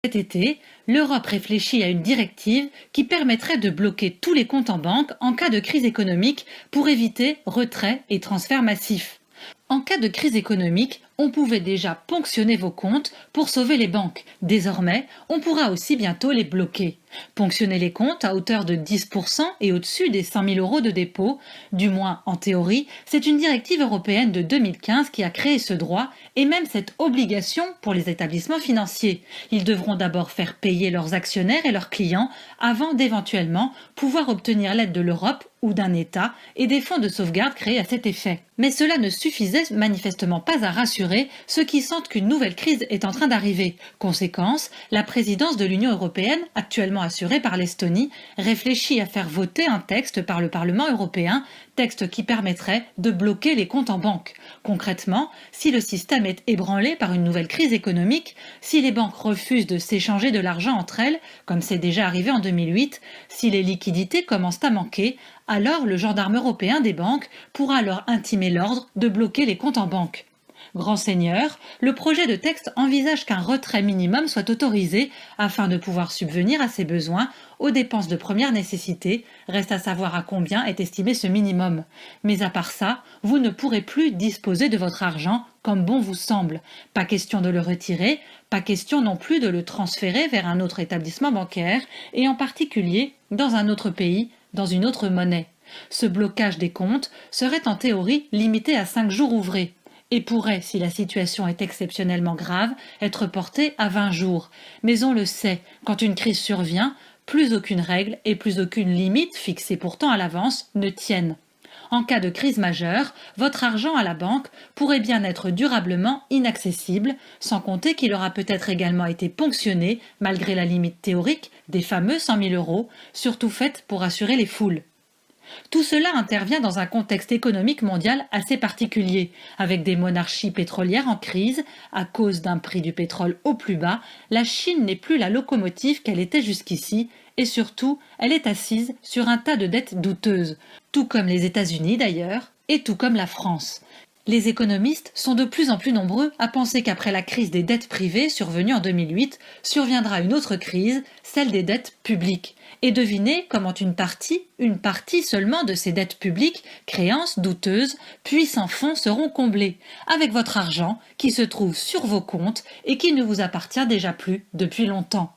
Cet été, l'Europe réfléchit à une directive qui permettrait de bloquer tous les comptes en banque en cas de crise économique pour éviter retrait et transferts massifs. En cas de crise économique, on pouvait déjà ponctionner vos comptes pour sauver les banques. Désormais, on pourra aussi bientôt les bloquer. Ponctionner les comptes à hauteur de 10% et au-dessus des 100 000 euros de dépôt, du moins en théorie, c'est une directive européenne de 2015 qui a créé ce droit et même cette obligation pour les établissements financiers. Ils devront d'abord faire payer leurs actionnaires et leurs clients avant d'éventuellement pouvoir obtenir l'aide de l'Europe ou d'un État et des fonds de sauvegarde créés à cet effet. Mais cela ne suffisait manifestement pas à rassurer ceux qui sentent qu'une nouvelle crise est en train d'arriver. Conséquence, la présidence de l'Union européenne, actuellement assurée par l'Estonie, réfléchit à faire voter un texte par le Parlement européen, texte qui permettrait de bloquer les comptes en banque. Concrètement, si le système est ébranlé par une nouvelle crise économique, si les banques refusent de s'échanger de l'argent entre elles, comme c'est déjà arrivé en 2008, si les liquidités commencent à manquer, alors le gendarme européen des banques pourra leur intimer l'ordre de bloquer les comptes en banque. Grand seigneur, le projet de texte envisage qu'un retrait minimum soit autorisé afin de pouvoir subvenir à ses besoins aux dépenses de première nécessité. Reste à savoir à combien est estimé ce minimum. Mais à part ça, vous ne pourrez plus disposer de votre argent comme bon vous semble. Pas question de le retirer, pas question non plus de le transférer vers un autre établissement bancaire et en particulier dans un autre pays, dans une autre monnaie. Ce blocage des comptes serait en théorie limité à 5 jours ouvrés et pourrait, si la situation est exceptionnellement grave, être porté à 20 jours. Mais on le sait, quand une crise survient, plus aucune règle et plus aucune limite fixée pourtant à l'avance ne tiennent. En cas de crise majeure, votre argent à la banque pourrait bien être durablement inaccessible, sans compter qu'il aura peut-être également été ponctionné, malgré la limite théorique, des fameux 100 000 euros, surtout faite pour assurer les foules. Tout cela intervient dans un contexte économique mondial assez particulier, avec des monarchies pétrolières en crise. À cause d'un prix du pétrole au plus bas, la Chine n'est plus la locomotive qu'elle était jusqu'ici, et surtout, elle est assise sur un tas de dettes douteuses, tout comme les États-Unis d'ailleurs, et tout comme la France. Les économistes sont de plus en plus nombreux à penser qu'après la crise des dettes privées survenue en 2008, surviendra une autre crise, celle des dettes publiques. Et devinez comment une partie seulement de ces dettes publiques, créances douteuses, puis sans fonds seront comblées, avec votre argent qui se trouve sur vos comptes et qui ne vous appartient déjà plus depuis longtemps.